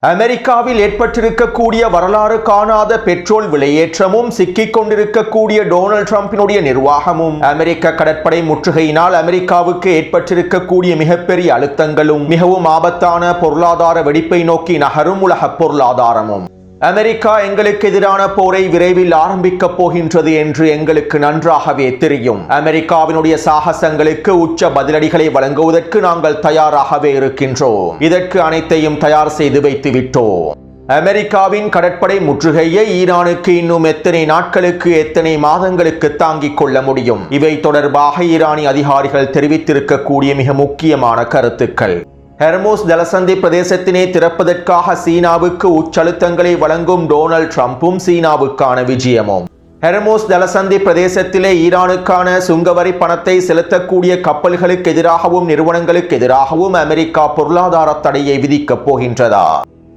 அமெரிக்காவில் ஏற்பட்டிருக்கக்கூடிய வரலாறு காணாத பெட்ரோல் விலையேற்றமும் சிக்கிக் கொண்டிருக்கக்கூடிய டொனால்ட் டிரம்பினுடைய நிர்வாகமும் அமெரிக்க கடற்படை முற்றுகையினால் அமெரிக்காவுக்கு ஏற்பட்டிருக்கக்கூடிய மிகப்பெரிய அழுத்தங்களும் மிகவும் ஆபத்தான பொருளாதார வெடிப்பை நோக்கி நகரும் உலக பொருளாதாரமும் அமெரிக்கா எங்களுக்கு எதிரான போரை விரைவில் ஆரம்பிக்கப் போகின்றது என்று எங்களுக்கு நன்றாகவே தெரியும். அமெரிக்காவினுடைய சாகசங்களுக்கு உச்ச பதிலடிகளை வழங்குவதற்கு நாங்கள் தயாராகவே இருக்கின்றோம். இதற்கு அனைத்தையும் தயார் செய்து வைத்து விட்டோம். அமெரிக்காவின் கடற்படை முற்றுகையை ஈரானுக்கு இன்னும் எத்தனை நாட்களுக்கு எத்தனை மாதங்களுக்கு தாங்கிக் கொள்ள முடியும்? இவை தொடர்பாக ஈரானிய அதிகாரிகள் தெரிவித்திருக்கக்கூடிய மிக முக்கியமான கருத்துக்கள். ஹெர்முஸ் ஜலசந்தி பிரதேசத்தினை திறப்பதற்காக சீனாவுக்கு உச்சழுத்தங்களை வழங்கும் டொனால்ட் டிரம்பும் சீனாவுக்கான விஜயமும். ஹெர்முஸ் ஜலசந்தி பிரதேசத்திலே ஈரானுக்கான சுங்கவரி பணத்தை செலுத்தக்கூடிய கப்பல்களுக்கு எதிராகவும் நிறுவனங்களுக்கு எதிராகவும் அமெரிக்கா பொருளாதார தடையை விதிக்கப் போகின்றதா?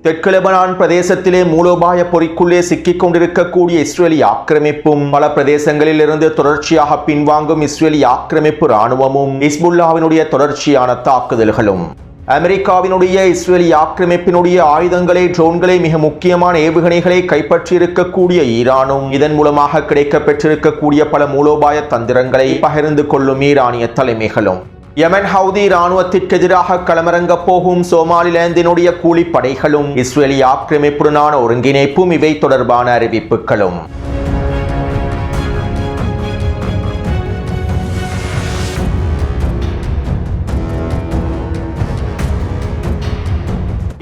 தெற்கு லெபனான் பிரதேசத்திலே மூலோபாய பொறிக்குள்ளே சிக்கிக் கொண்டிருக்கக்கூடிய இஸ்ரேலிய ஆக்கிரமிப்பும் பல பிரதேசங்களில் இருந்து தொடர்ச்சியாக பின்வாங்கும் இஸ்ரேலிய ஆக்கிரமிப்பு இராணுவமும் ஹிஸ்புல்லாவினுடைய தொடர்ச்சியான தாக்குதல்களும் அமெரிக்காவினுடைய இஸ்ரேலிய ஆக்கிரமிப்பினுடைய ஆயுதங்களை ட்ரோன்களை மிக முக்கியமான ஏவுகணைகளை கைப்பற்றியிருக்கக்கூடிய ஈரானும் இதன் மூலமாக கிடைக்கப்பெற்றிருக்கக்கூடிய பல மூலோபாய தந்திரங்களை பகிர்ந்து கொள்ளும் ஈரானிய தலைமைகளும் யமன் ஹவுதி இராணுவத்திற்கு எதிராக களமிறங்க போகும் சோமாலிலாந்தினுடைய கூலிப்படைகளும் இஸ்ரேலிய ஆக்கிரமிப்புடனான ஒருங்கிணைப்பும் இவை தொடர்பான அறிவிப்புகளும்.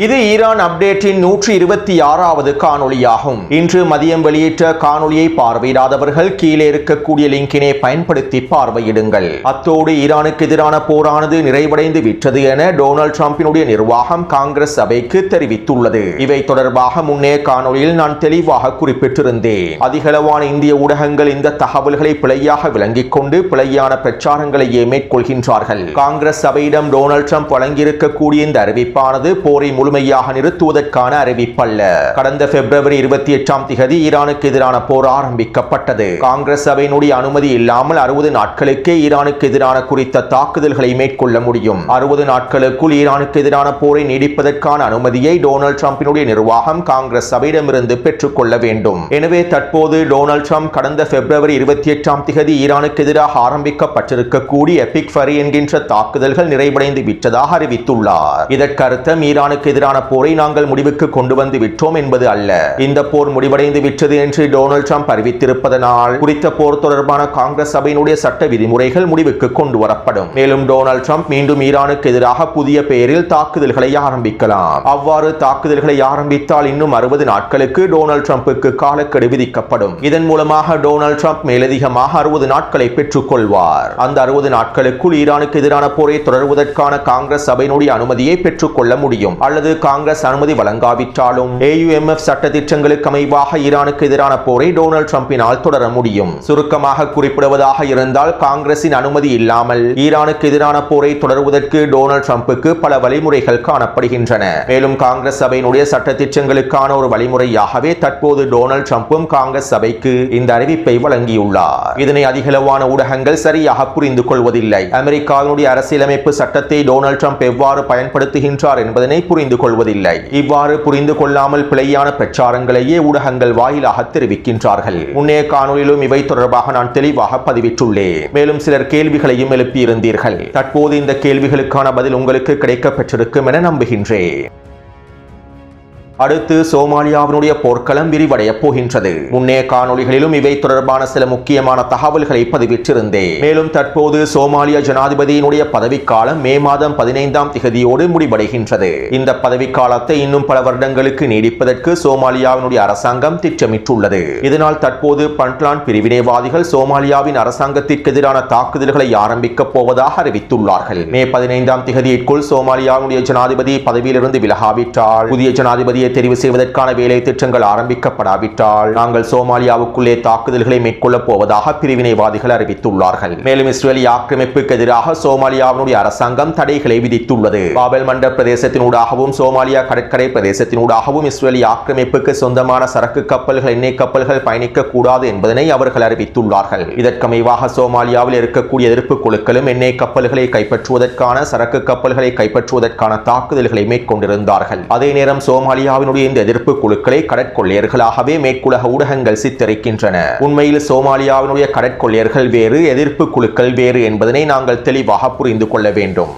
இது ஈரான் அப்டேட்டின் 126வது காணொளியாகும். இன்று மதியம் வெளியிட்ட காணொளியை பார்வையிடாதவர்கள் கீழே இருக்கக்கூடிய லிங்கினை பயன்படுத்தி பார்வையிடுங்கள். அத்தோடு ஈரானுக்கு எதிரான போரானது நிறைவடைந்து விட்டது என டொனால்ட் டிரம்பினுடைய நிர்வாகம் காங்கிரஸ் சபைக்கு தெரிவித்துள்ளது. இவை தொடர்பாக முன்னே காணொளியில் நான் தெளிவாக குறிப்பிட்டிருந்தேன். அதிகளவான இந்திய ஊடகங்கள் இந்த தகவல்களை பிழையாக விளங்கிக் கொண்டு பிழையான பிரச்சாரங்களையே மேற்கொள்கின்றார்கள். காங்கிரஸ் சபையிடம் டொனால்ட் டிரம்ப் வழங்கியிருக்கக்கூடிய இந்த அறிவிப்பானது போரை முழுமையாக நிறுத்துவதற்கான அறிவிப்பல்ல. கடந்த பிப்ரவரி 28ஆம் தேதி ஈரானுக்கு எதிரான போர் ஆரம்பிக்கப்பட்டது. காங்கிரஸ் சபையினுடைய அனுமதி இல்லாமல் 60 நாட்களுக்கே ஈரானுக்கு எதிரான குறித்த தாக்குதல்களை மேற்கொள்ள முடியும். 60 நாட்களுக்குள் ஈரானுக்கு எதிரான போரை நீடிப்பதற்கான அனுமதியை டொனால்ட் டிரம்பினுடைய நிர்வாகம் காங்கிரஸ் சபையிடமிருந்து பெற்றுக்கொள்ள வேண்டும். எனவே தற்போது டொனால்ட் டிரம்ப் கடந்த பிப்ரவரி 28ஆம் தேதி ஈரானுக்கு எதிராக ஆரம்பிக்கப்பட்டிருக்கக்கூடிய எபிக் ஃபரி என்கின்ற தாக்குதல்கள் நிறைவடைந்து விட்டதாக அறிவித்துள்ளார். இதற்கு அர்த்தம் ஈரானுக்கு எதிரான போரை நாங்கள் முடிவுக்கு கொண்டு வந்து விட்டோம் என்பது அல்ல. இந்த போர் முடிவடைந்து விட்டது என்று டொனால்ட் டிரம்ப் அறிவித்திருப்பதனால் குறித்த போர் தொடர்பான காங்கிரஸ் சபையினுடைய சட்ட விதிமுறைகள் முடிவுக்கு கொண்டு வரப்படும். மேலும் டொனால்ட் டிரம்ப் மீண்டும் ஈரானுக்கு எதிராக புதிய பெயரில் தாக்குதல்களை ஆரம்பிக்கலாம். அவ்வாறு தாக்குதல்களை ஆரம்பித்தால் இன்னும் 60 நாட்களுக்கு டொனால்ட் டிரம்புக்கு காலக்கெடு விதிக்கப்படும். இதன் மூலமாக டொனால்ட் டிரம்ப் மேலதிகமாக 60 நாட்களை பெற்றுக் கொள்வார். அந்த 60 நாட்களுக்குள் ஈரானுக்கு எதிரான போரை தொடர்வதற்கான காங்கிரஸ் சபையினுடைய அனுமதியை பெற்றுக் கொள்ள முடியும். அல்லது காங்கிரஸ் அனுமதி வழங்காவிட்டாலும் AUMF சட்ட திட்டங்களுக்கு அமைவாக ஈரானுக்கு எதிரான போரை டொனால்ட் டிரம்பினால் தொடர முடியும். சுருக்கமாக குறிப்பிடுவதாக இருந்தால் காங்கிரசின் அனுமதி இல்லாமல் ஈரானுக்கு எதிரான போரை தொடர்வதற்கு டொனால்ட் டிரம்புக்கு பல வழிமுறைகள் காணப்படுகின்றன. மேலும் காங்கிரஸ் சபையினுடைய சட்ட திட்டங்களுக்கான ஒரு வழிமுறையாகவே தற்போது டொனால்ட் டிரம்பும் காங்கிரஸ் சபைக்கு இந்த அறிவிப்பை வழங்கியுள்ளார். இதனை அதிகளவான ஊடகங்கள் சரியாக புரிந்து கொள்வதில்லை. அமெரிக்காவினுடைய அரசியலமைப்பு சட்டத்தை டொனால்ட் டிரம்ப் எவ்வாறு பயன்படுத்துகின்றார் என்பதனை புரிந்து கொள்வதில்லை. இவ்வாறு புரிந்து கொள்ளாமல் பிழையான பிரச்சாரங்களையே ஊடகங்கள் வாயிலாக தெரிவிக்கின்றார்கள். முன்னே காணொலியிலும் இவை தொடர்பாக நான் தெளிவாக பதிவிட்டுள்ளேன். மேலும் சிலர் கேள்விகளையும் எழுப்பியிருந்தீர்கள். தற்போது இந்த கேள்விகளுக்கான பதில் உங்களுக்கு கிடைக்கப் பெற்றிருக்கும் என நம்புகின்றேன். அடுத்து சோமாலியாவினுடைய போர்க்களம் விரிவடைய போகின்றது. முன்னே காணொளிகளிலும் இவை தொடர்பான சில முக்கியமான தகவல்களை பதிவிட்டிருந்தேன். மேலும் தற்போது சோமாலியா ஜனாதிபதியினுடைய பதவிக்காலம் மே மாதம் 15ஆம் தேதியோடு முடிவடைகின்றது. இந்த பதவிக்காலத்தை இன்னும் பல வருடங்களுக்கு நீடிப்பதற்கு சோமாலியாவினுடைய அரசாங்கம் திட்டமிட்டுள்ளது. இதனால் தற்போது பண்ட்லான் பிரிவினைவாதிகள் சோமாலியாவின் அரசாங்கத்திற்கு எதிரான தாக்குதல்களை ஆரம்பிக்கப் போவதாக அறிவித்துள்ளார்கள். மே 15ஆம் தேதிக்குள் சோமாலியாவினுடைய ஜனாதிபதி பதவியிலிருந்து விலகாவிட்டால் புதிய ஜனாதிபதியை தெரிவு செய்வதற்கான வேலை திட்டங்கள் ஆரம்பிக்கப்படாவிட்டால் நாங்கள் சோமாலியாவுக்குள்ளே தாக்குதல்களை மேற்கொள்ளப் போவதாக பிரிவினைவாதிகள் அறிவித்துள்ளார்கள். மேலும் இஸ்ரேலிய ஆக்கிரமிப்புக்கு எதிராக சோமாலியாவினுடைய அரசாங்கம் தடைகளை விதித்துள்ளது. பாபெல் மண்டப் பிரதேசத்தினூடாகவும் சோமாலியா கடற்கரை பிரதேசத்தினூடாகவும் இஸ்ரேலிய ஆக்கிரமிப்புக்கு சொந்தமான சரக்கு கப்பல்கள், எண்ணெய் கப்பல்கள் பயணிக்க கூடாது என்பதனை அவர்கள் அறிவித்துள்ளார்கள். இதற்கமைவாக சோமாலியாவில் இருக்கக்கூடிய எதிர்ப்பு குழுக்களும் எண்ணெய் கப்பல்களை கைப்பற்றுவதற்கான, சரக்கு கப்பல்களை கைப்பற்றுவதற்கான தாக்குதல்களை மேற்கொண்டிருந்தார்கள். அதே நேரம் சோமாலியாவினுடைய இந்த எதிர்ப்பு குழுக்களை கடற்கொள்ளையர்களாகவே மேற்குலக ஊடகங்கள் சித்தரிக்கின்றன. உண்மையில் சோமாலியாவினுடைய கடற்கொள்ளையர்கள் வேறு, எதிர்ப்பு குழுக்கள் வேறு என்பதனை நாங்கள் தெளிவாக புரிந்து கொள்ள வேண்டும்.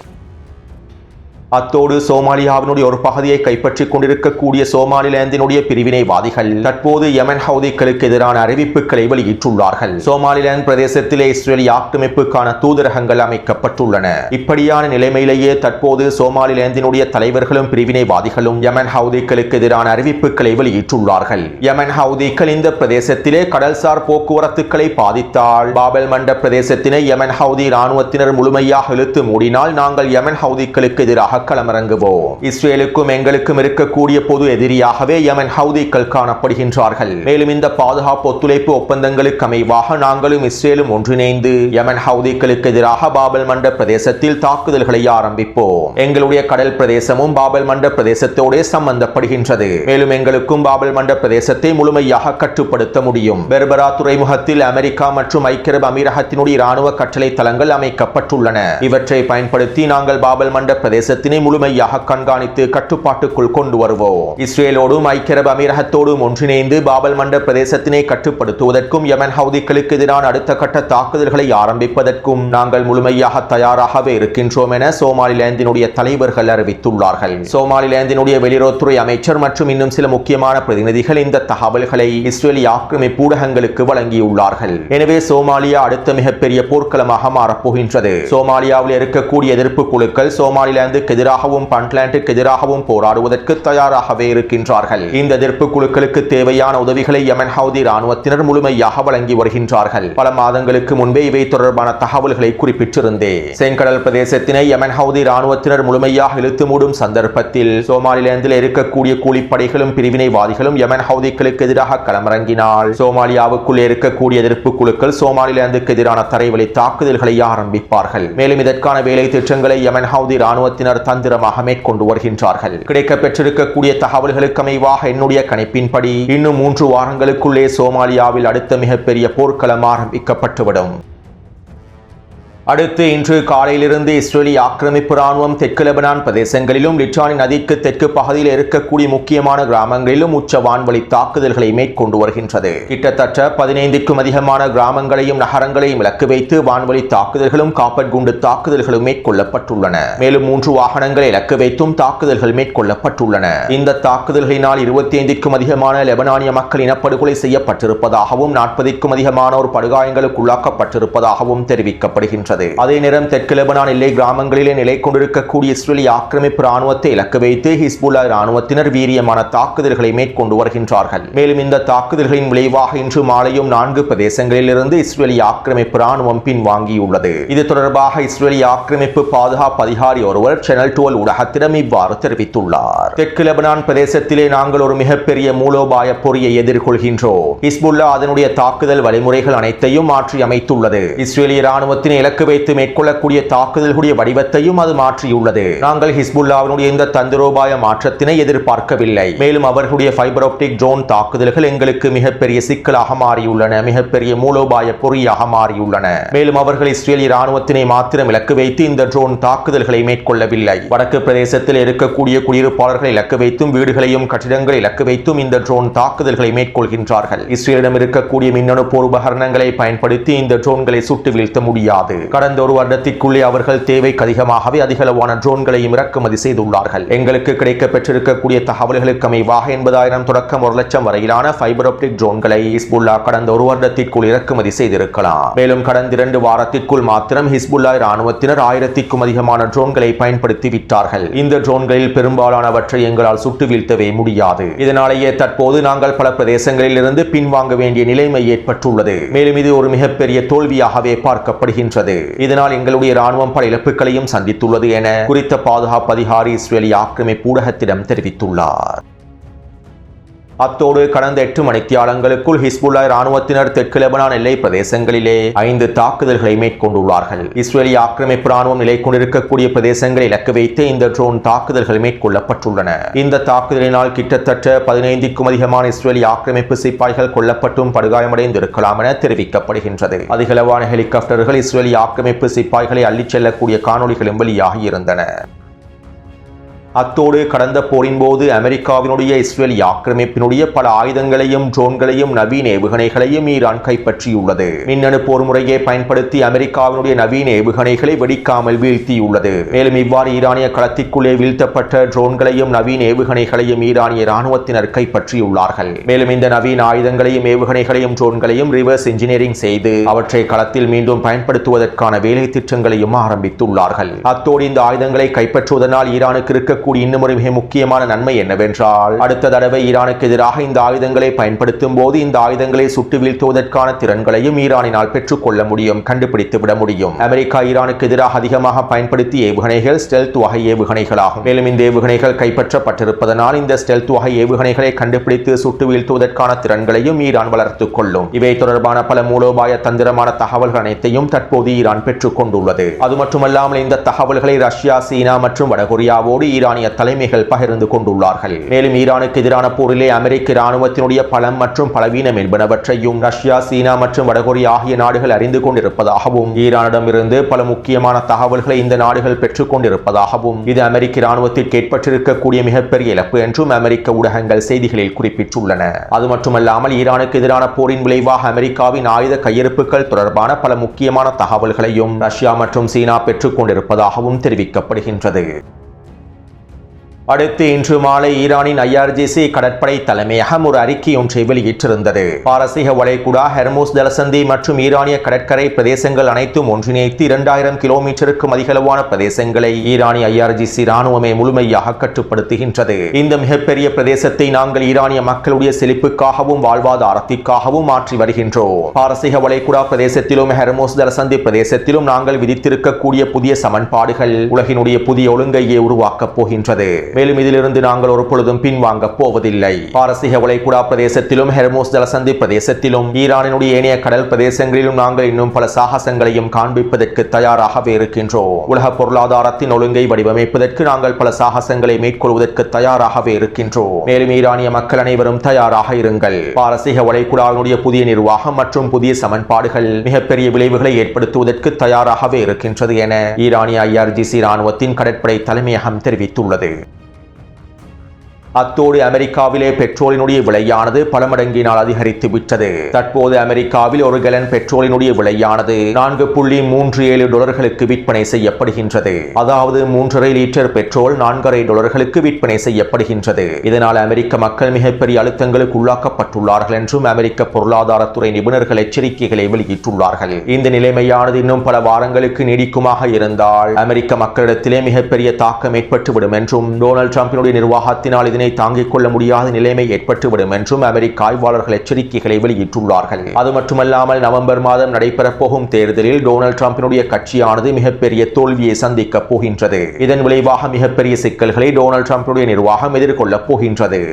அத்தோடு சோமாலியாவினுடைய ஒரு பகுதியை கைப்பற்றிக் கொண்டிருக்கக்கூடிய சோமாலிலாந்தினுடைய பிரிவினைவாதிகள் தற்போது யமன் ஹவுதிகளுக்கு எதிரான அறிவிப்புகளை வெளியிட்டுள்ளார்கள். சோமாலிலாந்து பிரதேசத்திலே இஸ்ரேலிய ஆக்கிரமிப்புக்கான தூதரகங்கள் அமைக்கப்பட்டுள்ளன. இப்படியான நிலைமையிலேயே தற்போது சோமாலிலாந்தினுடைய தலைவர்களும் பிரிவினைவாதிகளும் யமன் ஹவுதிகளுக்கு எதிரான அறிவிப்புகளை வெளியிட்டுள்ளார்கள். யமன் ஹவுதிகள் இந்த பிரதேசத்திலே கடல்சார் போக்குவரத்துக்களை பாதித்தால், பாபெல் மண்டப் பிரதேசத்தினை யமன் ஹவுதி இராணுவத்தினர் முழுமையாக இழுத்து மூடினால் நாங்கள் யமன் ஹவுதிகளுக்கு எதிராக களமிறங்குவோம். இஸ்ரேலுக்கும் எங்களுக்கும் இருக்கக்கூடிய பொது எதிரியாகவே யமன் ஹவுதிகள் காணப்படுகின்றார்கள். மேலும் இந்த பாதுகாப்பு ஒத்துழைப்பு ஒப்பந்தங்களுக்கு அமைவாக நாங்களும் இஸ்ரேலும் ஒன்றிணைந்து யமன் ஹவுதிகளுக்கு எதிராக பாபெல் மண்டப் பிரதேசத்தில் தாக்குதல்களை ஆரம்பிப்போம். எங்களுடைய கடல் பிரதேசமும் பாபெல் மண்டப் பிரதேசத்தோடு சம்பந்தப்படுகின்றது. மேலும் எங்களுக்கும் பாபெல் மண்டப் பிரதேசத்தை முழுமையாக கட்டுப்படுத்த முடியும். பெர்பரா துறைமுகத்தில் அமெரிக்கா மற்றும் ஐக்கிய அரபு அமீரகத்தினுடைய இராணுவ கட்டளை தளங்கள் அமைக்கப்பட்டுள்ளன. இவற்றை பயன்படுத்தி நாங்கள் பாபெல் மண்டப் பிரதேசத்தினை முழுமையாக கண்காணித்து கட்டுப்பாட்டுக்குள் கொண்டு வருவோம். இஸ்ரேலோடும் ஐக்கிய அரபு அமீரகத்தோடும் ஒன்றிணைந்து பாபெல் மண்டப் பிரதேசத்தினை கட்டுப்படுத்துவதற்கும் யமன் ஹவுதிகளுக்கு எதிரான அடுத்த கட்ட தாக்குதல்களை ஆரம்பிப்பதற்கும் நாங்கள் முழுமையாக தயாராகவே இருக்கின்றோம் என சோமாலிலாந்தினுடைய தலைவர்கள் அறிவித்துள்ளார்கள். சோமாலிலாந்தினுடைய வெளியுறவுத்துறை அமைச்சர் மற்றும் இன்னும் சில முக்கியமான பிரதிநிதிகள் இந்த தகவல்களை இஸ்ரேலிய ஆக்கிரமிப்பு ஊடகங்களுக்கு வழங்கியுள்ளார்கள். எனவே சோமாலியா அடுத்த மிகப்பெரிய போர்க்களமாக மாறப்போகின்றது. சோமாலியாவில் இருக்கக்கூடிய எதிர்ப்பு குழுக்கள் சோமாலிலாந்துக்கு எதிராகவும் பண்ட்லாண்டுக்கு எதிராகவும் போராடுவதற்கு தயாராகவே இருக்கின்றார்கள். இந்த எதிர்ப்பு குழுக்களுக்கு தேவையான உதவிகளை யமன் ஹவுதி இராணுவத்தினர் முழுமையாக வழங்கி வருகின்றார்கள். பல மாதங்களுக்கு முன்பே இவை தொடர்பான தகவல்களை குறிப்பிட்டிருந்தேன். செங்கடல் பிரதேசத்தினை யமன் ஹவுதி இராணுவத்தினர் முழுமையாக இழுத்து மூடும் சந்தர்ப்பத்தில் சோமாலிலாந்தில் இருக்கக்கூடிய கூலிப்படைகளும் பிரிவினைவாதிகளும் யமன் ஹவுதிகளுக்கு எதிராக களமிறங்கினால் சோமாலியாவுக்குள்ளே இருக்கக்கூடிய எதிர்ப்பு குழுக்கள் சோமாலிலாந்துக்கு எதிரான தரைவழி தாக்குதல்களை ஆரம்பிப்பார்கள். மேலும் இதற்கான வேலை திட்டங்களை யமன் ஹவுதி இராணுவத்தினர் தந்திரமாக மேற்கொண்டு வருகின்றார்கள். கிடைக்கப் பெற்றிருக்கக்கூடிய தகவல்களுக்கு அமைவாக என்னுடைய கணிப்பின்படி இன்னும் 3 வாரங்களுக்குள்ளே சோமாலியாவில் அடுத்த மிகப்பெரிய போர்க்களம் ஆரம்பிக்கப்பட்டுவிடும். அடுத்து இன்று காலையிலிருந்து இஸ்ரேலிய ஆக்கிரமிப்பு ராணுவம் தெற்கு லெபனான் பிரதேசங்களிலும் லிட்டானி நதிக்கு தெற்கு பகுதியில் இருக்கக்கூடிய முக்கியமான கிராமங்களிலும் உச்ச வான்வழி தாக்குதல்களை மேற்கொண்டு வருகின்றது. கிட்டத்தட்ட 15க்கும் அதிகமான கிராமங்களையும் நகரங்களையும் இலக்கு வைத்து வான்வழி தாக்குதல்களும் காப்பட் குண்டு தாக்குதல்களும் மேற்கொள்ளப்பட்டுள்ளன. மேலும் 3 வாகனங்களை இலக்கு வைத்தும் தாக்குதல்கள் மேற்கொள்ளப்பட்டுள்ளன. இந்த தாக்குதல்களினால் 25க்கும் அதிகமான லெபனானிய மக்கள் இனப்படுகொலை செய்யப்பட்டிருப்பதாகவும் 40க்கும் அதிகமானோர் படுகாயங்களுக்கு உள்ளாக்கப்பட்டிருப்பதாகவும் தெரிவிக்கப்படுகின்றது. அதே நேரம் தெற்கு லெபனான் எல்லை கிராமங்களிலே நிலை கொண்டிருக்கக்கூடிய இஸ்ரேலிய ஆக்கிரமிப்பு ராணுவத்தை இலக்கு வைத்து ஹிஸ்புல்லா ராணுவத்தினர் வீரியமான தாக்குதல்களை மேற்கொண்டு வருகின்றார்கள். மேலும் இந்த தாக்குதல்களின் விளைவாக இன்று மாலையும் 4 பிரதேசங்களிலிருந்து இஸ்ரேலிய ஆக்கிரமிப்பு ராணுவம் பின்வாங்கியுள்ளது. இது தொடர்பாக இஸ்ரேலிய ஆக்கிரமிப்பு பாதுகாப்பு அதிகாரி ஒருவர் சேனல் 12 ஊடகத்திடம் இவ்வாறு தெரிவித்துள்ளார். தெற்கு லெபனான் பிரதேசத்திலே நாங்கள் ஒரு மிகப்பெரிய மூலோபாய பொறியை எதிர்கொள்கின்றோம். ஹிஸ்புல்லா அதனுடைய தாக்குதல் வழிமுறைகள் அனைத்தையும் மாற்றி அமைத்துள்ளது. இஸ்ரேலிய ராணுவத்தின் இலக்கு வைத்து மேற்கொள்ளக்கூடிய தாக்குதல்களுடைய வடிவத்தையும் அது மாற்றியுள்ளது. நாங்கள் ஹிஸ்புல்லாவினுடைய இந்த தந்திரோபாய மாற்றத்தினை எதிர்பார்க்கவில்லை. மேலும் அவர்களுடைய ஃபைபர் ஆப்டிக் ட்ரோன் தாக்குதல்கள் எங்களுக்கு மிகப்பெரிய சிக்கலாக மாறியுள்ளன, மிகப்பெரிய மூலோபாய பொறியாக மாறியுள்ளன. மேலும் அவர்கள் இஸ்ரேலிய ராணுவத்தினை மாத்திரம் இலக்கு வைத்து இந்த ட்ரோன் தாக்குதல்களை மேற்கொள்ளவில்லை. வடக்கு பிரதேசத்தில் இருக்கக்கூடிய குடியிருப்பாளர்களை இலக்கு வைத்தும் வீடுகளையும் கட்டிடங்களை இலக்கு வைத்தும் இந்த ட்ரோன் தாக்குதல்களை மேற்கொள்கின்றார்கள். இஸ்ரேலிடம் இருக்கக்கூடிய மின்னணு போர் உபகரணங்களை பயன்படுத்தி இந்த ட்ரோன்களை சுட்டு வீழ்த்த முடியாது. கடந்த ஒரு வருடத்திற்குள்ளே அவர்கள் தேவைக்கு அதிகமாகவே அதிகளவான ட்ரோன்களையும் இறக்குமதி செய்துள்ளார்கள். எங்களுக்கு கிடைக்கப் பெற்றிருக்கக்கூடிய தகவல்களுக்கு அமைவாக 80,000 தொடக்கம் 1 லட்சம் வரையிலான ஃபைபர் ஆப்டிக் ட்ரோன்களை ஹிஸ்புல்லா கடந்த ஒரு வருடத்திற்குள் இறக்குமதி செய்திருக்கலாம். மேலும் கடந்த 2 வாரத்திற்குள் மாத்திரம் ஹிஸ்புல்லா ராணுவத்தினர் 1000க்கும் அதிகமான ட்ரோன்களை பயன்படுத்தி விட்டார்கள். இந்த ட்ரோன்களில் பெரும்பாலானவற்றை எங்களால் சுட்டு வீழ்த்தவே முடியாது. இதனாலேயே தற்போது நாங்கள் பல பிரதேசங்களில் இருந்து பின்வாங்க வேண்டிய நிலைமை ஏற்பட்டுள்ளது. மேலும் இது ஒரு மிகப்பெரிய தோல்வியாகவே பார்க்கப்படுகின்றது. இதனால் எங்களுடைய ராணுவம் பல இழப்புகளையும் சந்தித்துள்ளது என குறித்த பாதுகாப்பு அதிகாரி இஸ்ரேலிய ஆக்கிரமிப்பு ஊடகத்திடம் தெரிவித்துள்ளார். அத்தோடு கடந்த 8 மணித்தியாலங்களுக்குள் ஹிஸ்புல்லா ராணுவத்தினர் தெற்கு லெபனான் எல்லை பிரதேசங்களிலே 5 தாக்குதல்களை மேற்கொண்டுள்ளார்கள். இஸ்ரேலிய ஆக்கிரமிப்பு ராணுவம் நிலை கொண்டிருக்கக்கூடிய பிரதேசங்களை இலக்கு வைத்து இந்த ட்ரோன் தாக்குதல்கள் மேற்கொள்ளப்பட்டுள்ளன. இந்த தாக்குதலினால் கிட்டத்தட்ட 15க்கும் அதிகமான இஸ்ரேலிய ஆக்கிரமிப்பு சிப்பாய்கள் கொல்லப்பட்டும் படுகாயமடைந்திருக்கலாம் என தெரிவிக்கப்படுகின்றது. அதிகளவான ஹெலிகாப்டர்கள் இஸ்ரேலிய ஆக்கிரமிப்பு சிப்பாய்களை அள்ளிச் செல்லக்கூடிய காணொலிகளும் வெளியாகி இருந்தன. அத்தோடு கடந்த போரின் போது அமெரிக்காவினுடைய இஸ்ரேலிய ஆக்கிரமிப்பினுடைய பல ஆயுதங்களையும் ட்ரோன்களையும் நவீன ஏவுகணைகளையும் ஈரான் கைப்பற்றியுள்ளது. மின்னணு போர் முறையை பயன்படுத்தி அமெரிக்காவினுடைய நவீன ஏவுகணைகளை வெடிக்காமல் வீழ்த்தியுள்ளது. மேலும் இவ்வாறு ஈரானிய களத்திற்குள்ளே வீழ்த்தப்பட்ட ட்ரோன்களையும் நவீன ஏவுகணைகளையும் ஈரானிய ராணுவத்தினர் கைப்பற்றியுள்ளார்கள். மேலும் இந்த நவீன ஆயுதங்களையும் ஏவுகணைகளையும் ட்ரோன்களையும் ரிவர்ஸ் இன்ஜினியரிங் செய்து அவற்றை களத்தில் மீண்டும் பயன்படுத்துவதற்கான வேலை திட்டங்களையும் ஆரம்பித்துள்ளார்கள். அத்தோடு இந்த ஆயுதங்களை கைப்பற்றுவதனால் ஈரானுக்கு இருக்க இன்னும் ஒரு மிக முக்கியமான நன்மை என்னவென்றால் அடுத்த தடவை ஈரானுக்கு எதிராக இந்த ஆயுதங்களை பயன்படுத்தும் போது இந்த ஆயுதங்களை சுட்டு வீழ்த்துவதற்கான திறன்களையும் ஈரானினால் பெற்றுக்கொள்ள முடியும், கண்டுபிடித்து விட முடியும். அமெரிக்கா ஈரானுக்கு எதிராக அதிகமாக பயன்படுத்திய ஏவுகணைகள் ஸ்டெல்த் வகை ஏவுகணைகளாகும். மேலும் இந்த ஏவுகணைகள் கைப்பற்றப்பட்டிருப்பதனால் இந்த ஸ்டெல்த் வகை ஏவுகணைகளை கண்டுபிடித்து சுட்டு வீழ்த்துவதற்கான திறன்களையும் ஈரான் வளர்த்துக் கொள்ளும். இவை தொடர்பான பல மூலோபாய தந்திரமான தகவல்கள் அனைத்தையும் தற்போது ஈரான் பெற்றுக் கொண்டுள்ளது. அது மட்டுமல்லாமல் இந்த தகவல்களை ரஷ்யா, சீனா மற்றும் வடகொரியாவோடு ஈரானிய தலைமைகள் பகிர்ந்து கொண்டுள்ளார்கள். மேலும் ஈரானுக்கு எதிரான போரிலே அமெரிக்க ராணுவத்தினுடைய பலம் மற்றும் பலவீனம் என்பனவற்றையும் ரஷ்யா, சீனா மற்றும் வடகொரியா ஆகிய நாடுகள் அறிந்து கொண்டிருப்பதாகவும் ஈரானிடமிருந்து பல முக்கியமான தகவல்களை இந்த நாடுகள் பெற்றுக் கொண்டிருப்பதாகவும் இது அமெரிக்க ராணுவத்திற்கு ஏற்பட்டிருக்கக்கூடிய மிகப்பெரிய இழப்பு என்றும் அமெரிக்க ஊடகங்கள் செய்திகளில் குறிப்பிட்டுள்ளன. அது மட்டுமல்லாமல் ஈரானுக்கு எதிரான போரின் விளைவாக அமெரிக்காவின் ஆயுத கையிருப்புகள் தொடர்பான பல முக்கியமான தகவல்களையும் ரஷ்யா மற்றும் சீனா பெற்றுக் கொண்டிருப்பதாகவும் தெரிவிக்கப்படுகின்றது. அடுத்து இன்று மாலை ஈரானின் IRGC கடற்படை தலைமையகம் ஒரு அறிக்கை ஒன்றை வெளியிட்டிருந்தது. பாரசீக வளைகுடா, ஹெர்முஸ் ஜலசந்தி மற்றும் ஈரானிய கடற்கரை பிரதேசங்கள் அனைத்தும் ஒன்றிணைத்து 2000 கிலோமீட்டருக்கும் அதிகளவான பிரதேசங்களை ஈரானிய IRGC ராணுவமே முழுமையாக கட்டுப்படுத்துகின்றது. இந்த மிகப்பெரிய பிரதேசத்தை நாங்கள் ஈரானிய மக்களுடைய செழிப்புக்காகவும் வாழ்வாதாரத்திற்காகவும் மாற்றி வருகின்றோம். பாரசீக வளைகுடா பிரதேசத்திலும் ஹெர்முஸ் ஜலசந்தி பிரதேசத்திலும் நாங்கள் விதித்திருக்கக்கூடிய புதிய சமன்பாடுகள் உலகினுடைய புதிய ஒழுங்கையே உருவாக்கப் போகின்றது. மேலும் இதிலிருந்து நாங்கள் ஒரு பொழுதும் பின்வாங்க போவதில்லை. பாரசீக வளைகுடா பிரதேசத்திலும் ஹெர்முஸ் ஜலசந்தி பிரதேசத்திலும் ஈரானினுடைய ஏனைய கடல் பிரதேசங்களிலும் நாங்கள் இன்னும் பல சாகசங்களையும் காண்பிப்பதற்கு தயாராகவே இருக்கின்றோம். உலக பொருளாதாரத்தின் ஒழுங்கை வடிவமைப்பதற்கு நாங்கள் பல சாகசங்களை மேற்கொள்வதற்கு தயாராகவே இருக்கின்றோம். மேலும் ஈரானிய மக்கள் அனைவரும் தயாராக இருங்கள். பாரசீக வளைகுடாவினுடைய புதிய நிர்வாகம் மற்றும் புதிய சமன்பாடுகள் மிகப்பெரிய விளைவுகளை ஏற்படுத்துவதற்கு தயாராகவே இருக்கின்றது என ஈரானிய IRGC ராணுவத்தின் கடற்படை தலைமையகம் தெரிவித்துள்ளது. அத்தோடு அமெரிக்காவிலே பெட்ரோலினுடைய விலையானது பல மடங்கினால் அதிகரித்து விட்டது. தற்போது அமெரிக்காவில் ஒரு கலன் பெட்ரோலினுடைய விலையானது $4.37 விற்பனை செய்யப்படுகின்றது. அதாவது 3.5 லிட்டர் பெட்ரோல் $4.50 விற்பனை செய்யப்படுகின்றது. இதனால் அமெரிக்க மக்கள் மிகப்பெரிய அழுத்தங்களுக்கு உள்ளாக்கப்பட்டுள்ளார்கள் என்றும் அமெரிக்க பொருளாதாரத்துறை நிபுணர்கள் எச்சரிக்கைகளை வெளியிட்டுள்ளார்கள். இந்த நிலைமையானது இன்னும் பல வாரங்களுக்கு நீடிக்குமாக இருந்தால் அமெரிக்க மக்களிடத்திலே மிகப்பெரிய தாக்கம் ஏற்பட்டுவிடும் என்றும் டொனால்ட் ட்ரம்பினுடைய நிர்வாகத்தினால் இதனை தாங்கிக் கொள்ள முடியாத நிலைமை ஏற்பட்டுவிடும் என்றும் அமெரிக்க ஆய்வாளர்கள் எச்சரிக்கைகளை வெளியிட்டுள்ளார்கள். அது மட்டுமல்லாமல் நவம்பர் மாதம் நடைபெறப்போகும் தேர்தலில் டொனால்ட் ட்ரம்பினுடைய கட்சியானது மிகப்பெரிய தோல்வியை சந்திக்கப் போகின்றது. இதன் விளைவாக மிகப்பெரிய சிக்கல்களை டொனால்ட் ட்ரம்பினுடைய நிர்வாகம் எதிர்கொள்ளப் போகின்றது.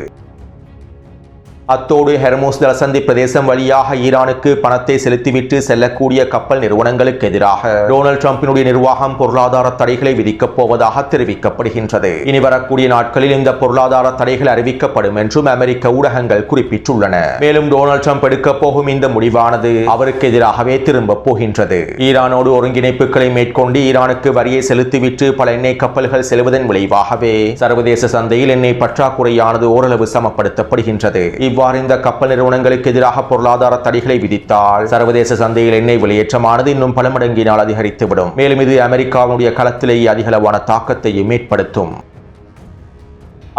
அத்தோடு ஹெர்முஸ் ஜலசந்தி பிரதேசம் வழியாக ஈரானுக்கு பணத்தை செலுத்திவிட்டு செல்லக்கூடிய கப்பல் நிறுவனங்களுக்கு எதிராக டொனால்ட் ட்ரம்பினுடைய நிர்வாகம் பொருளாதார தடைகளை விதிக்கப் போவதாக தெரிவிக்கப்படுகின்றது. இனி வரக்கூடிய நாட்களில் இந்த பொருளாதார தடைகள் அறிவிக்கப்படும் என்றும் அமெரிக்க ஊடகங்கள் குறிப்பிட்டுள்ளன. மேலும் டொனால்ட் ட்ரம்ப் எடுக்கப் போகும் இந்த முடிவானது அவருக்கு எதிராகவே திரும்ப போகின்றது. ஈரானோடு ஒருங்கிணைப்புகளை மேற்கொண்டு ஈரானுக்கு வரியை செலுத்திவிட்டு பல எண்ணெய் கப்பல்கள் செல்வதன் விளைவாகவே சர்வதேச சந்தையில் எண்ணெய் பற்றாக்குறையானது ஓரளவு சமப்படுத்தப்படுகின்றது. இவ்வாறு இந்த கப்பல் நிறுவனங்களுக்கு எதிராக பொருளாதார தடைகளை விதித்தால் சர்வதேச சந்தையில் எண்ணெய் வெளியேற்றமானது இன்னும் பல மடங்கினால் அதிகரித்துவிடும். மேலும் இது அமெரிக்காவுடைய களத்திலேயே அதிகளவான தாக்கத்தையும் ஏற்படுத்தும்.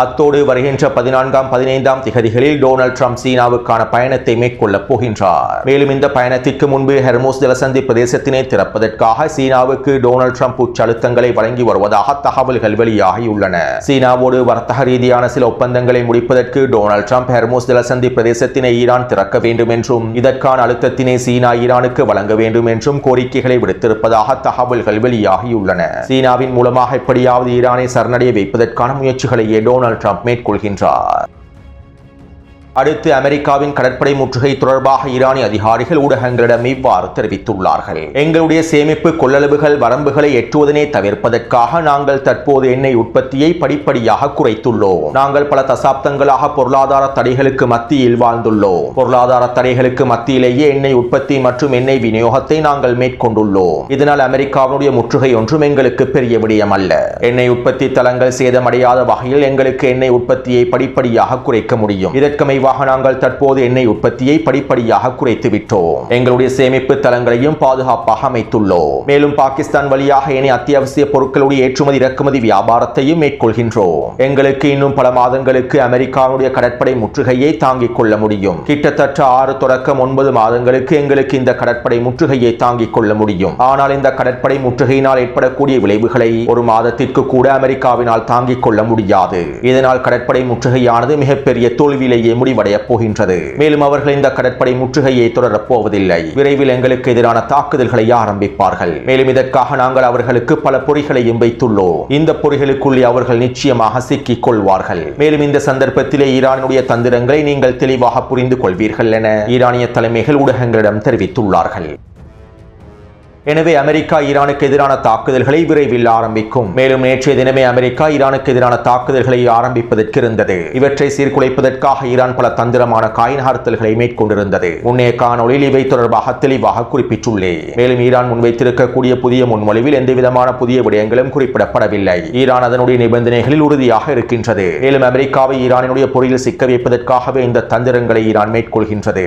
அத்தோடு வருகின்ற 14ஆம் 15ஆம் திகதிகளில் டொனால்ட் ட்ரம்ப் சீனாவுக்கான பயணத்தை மேற்கொள்ளப் போகின்றார். மேலும் இந்த பயணத்திற்கு முன்பு ஹெர்முஸ் ஜலசந்தி பிரதேசத்தினை திறப்பதற்காக சீனாவுக்கு டொனால்ட் ட்ரம்ப் உச்சழுத்தங்களை வழங்கி வருவதாக தகவல்கள் வெளியாகியுள்ளன. சீனாவோடு வர்த்தக ரீதியான சில ஒப்பந்தங்களை முடிப்பதற்கு டொனால்ட் ட்ரம்ப் ஹெர்முஸ் ஜலசந்தி பிரதேசத்தினை ஈரான் திறக்க வேண்டும் என்றும் இதற்கான அழுத்தத்தினை சீனா ஈரானுக்கு வழங்க வேண்டும் என்றும் கோரிக்கைகளை விடுத்திருப்பதாக தகவல்கள் வெளியாகியுள்ளன. சீனாவின் மூலமாக எப்படியாவது ஈரானை சரணடைய வைப்பதற்கான முயற்சிகளையே டொனால்ட் ட்ரம்ப் மேற்கொள்கின்றார். அடுத்து அமெரிக்காவின் கடற்படை முற்றுகை தொடர்பாக ஈரானிய அதிகாரிகள் ஊடகங்களிடம் இவ்வாறு தெரிவித்துள்ளார்கள். எங்களுடைய சேமிப்பு கொள்ளளவுகள் வரம்புகளை எட்டுவதனை தவிர்ப்பதற்காக நாங்கள் தற்போது எண்ணெய் உற்பத்தியை படிப்படியாக குறைத்துள்ளோம். நாங்கள் பல தசாப்தங்களாக பொருளாதார தடைகளுக்கு மத்தியில் வாழ்ந்துள்ளோம். பொருளாதார தடைகளுக்கு மத்தியிலேயே எண்ணெய் உற்பத்தி மற்றும் எண்ணெய் விநியோகத்தை நாங்கள் மேற்கொண்டுள்ளோம். இதனால் அமெரிக்காவுடைய முற்றுகை ஒன்றும் எங்களுக்கு பெரிய விடயம் அல்ல. எண்ணெய் உற்பத்தி தளங்கள் சேதமடையாத வகையில் எங்களுக்கு எண்ணெய் உற்பத்தியை படிப்படியாக குறைக்க முடியும். இதற்கமைவாக நாங்கள் தற்போது எண்ணெய் உற்பத்தியை படிப்படியாக குறைத்து விட்டோம். எங்களுடைய சேமிப்பு தளங்களையும் பாதுகாப்பாக அமைத்துள்ளோம். மேலும் பாகிஸ்தான் வழியாக எண்ணெய் அத்தியாவசிய பொருட்களுடைய ஏற்றுமதி இறக்குமதி வியாபாரத்தையும் மேற்கொள்கின்றோம். எங்களுக்கு இன்னும் பல மாதங்களுக்கு அமெரிக்காவுடைய கடற்படை முற்றுகையை தாங்கிக் கொள்ள முடியும். கிட்டத்தட்ட 6 தொடக்கம் 9 மாதங்களுக்கு எங்களுக்கு இந்த கடற்படை முற்றுகையை தாங்கிக் கொள்ள முடியும். ஆனால் இந்த கடற்படை முற்றுகையினால் ஏற்படக்கூடிய விளைவுகளை ஒரு மாதத்திற்கு கூட அமெரிக்காவினால் தாங்கிக் கொள்ள முடியாது. இதனால் கடற்படை முற்றுகையானது மிகப்பெரிய தோல்வியிலேயே முடிவடைய போகின்றது. மேலும் அவர்கள் இந்த கடற்படை முற்றுகையை தொடரப் போவதில்லை. விரைவில் எங்களுக்கு எதிரான தாக்குதல்களை ஆரம்பிப்பார்கள். மேலும் இதற்காக நாங்கள் அவர்களுக்கு பல பொறிகளையும் வைத்துள்ளோம். இந்த பொறிகளுக்குள்ளே அவர்கள் நிச்சயமாக சிக்கிக் கொள்வார்கள். மேலும் இந்த சந்தர்ப்பத்திலே ஈரானுடைய தந்திரங்களை நீங்கள் தெளிவாக புரிந்து கொள்வீர்கள் என ஈரானிய தலைமைகள் ஊடகங்களிடம் தெரிவித்துள்ளார்கள். எனவே அமெரிக்கா ஈரானுக்கு எதிரான தாக்குதல்களை விரைவில் ஆரம்பிக்கும். மேலும் நேற்றைய தினமே அமெரிக்கா ஈரானுக்கு எதிரான தாக்குதல்களை ஆரம்பிப்பதற்கு இருந்தது. இவற்றை சீர்குலைப்பதற்காக ஈரான் பல தந்திரமான காய் நகர்த்தல்களை மேற்கொண்டிருந்தது. முன்னைய காணொளியில் இவை தொடர்பாக தெளிவாக குறிப்பிட்டுள்ளேன். மேலும் ஈரான் முன்வைத்திருக்கக்கூடிய புதிய முன்மொழிவில் எந்தவிதமான புதிய விடயங்களும் குறிப்பிடப்படவில்லை. ஈரான் அதனுடைய நிபந்தனைகளில் உறுதியாக இருக்கின்றது. மேலும் அமெரிக்காவை ஈரானினுடைய பொறியில் சிக்க வைப்பதற்காகவே இந்த தந்திரங்களை ஈரான் மேற்கொள்கின்றது.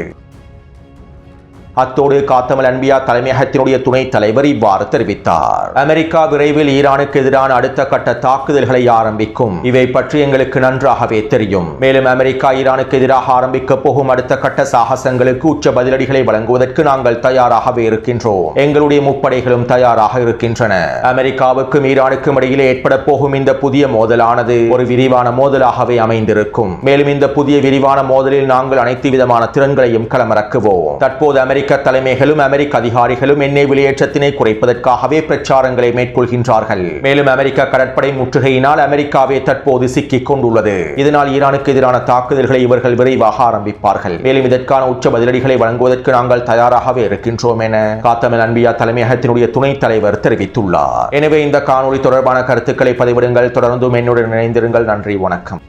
அத்தோடு காத்தமல் அன்பியா தலைமையகத்தினுடைய துணைத் தலைவர் இவ்வாறு தெரிவித்தார். அமெரிக்கா விரைவில் ஈரானுக்கு எதிரான அடுத்த கட்ட தாக்குதல்களை ஆரம்பிக்கும். இவை பற்றி எங்களுக்கு நன்றாகவே தெரியும். மேலும் அமெரிக்கா ஈரானுக்கு எதிராக ஆரம்பிக்க போகும் அடுத்த கட்ட சாகசங்களுக்கு உச்ச பதிலடிகளை வழங்குவதற்கு நாங்கள் தயாராகவே இருக்கின்றோம். எங்களுடைய முப்படைகளும் தயாராக இருக்கின்றன. அமெரிக்காவுக்கும் ஈரானுக்கும் இடையிலே ஏற்பட போகும் இந்த புதிய மோதலானது ஒரு விரிவான மோதலாகவே அமைந்திருக்கும். மேலும் இந்த புதிய விரிவான மோதலில் நாங்கள் அனைத்து விதமான திறன்களையும் களமிறக்குவோம். தற்போது அமெரிக்க தலைமைகளும் அமெரிக்க அதிகாரிகளும் எண்ணெய் வெளியேற்றத்தினை குறைப்பதற்காகவே பிரச்சாரங்களை மேற்கொள்கின்றார்கள். மேலும் அமெரிக்க கடற்படை முற்றுகையினால் அமெரிக்காவே தற்போது சிக்கிக் கொண்டுள்ளது. இதனால் ஈரானுக்கு எதிரான தாக்குதல்களை இவர்கள் விரைவாக ஆரம்பிப்பார்கள். மேலும் இதற்கான உச்ச பதிலடிகளை வழங்குவதற்கு நாங்கள் தயாராகவே இருக்கின்றோம் என காத்தமல் அன்பியா தலைமையகத்தினுடைய துணைத் தலைவர் தெரிவித்துள்ளார். எனவே இந்த காணொளி தொடர்பான கருத்துக்களை பதிவிடுங்கள். தொடர்ந்தும் என்னுடன் இணைந்திருங்கள். நன்றி, வணக்கம்.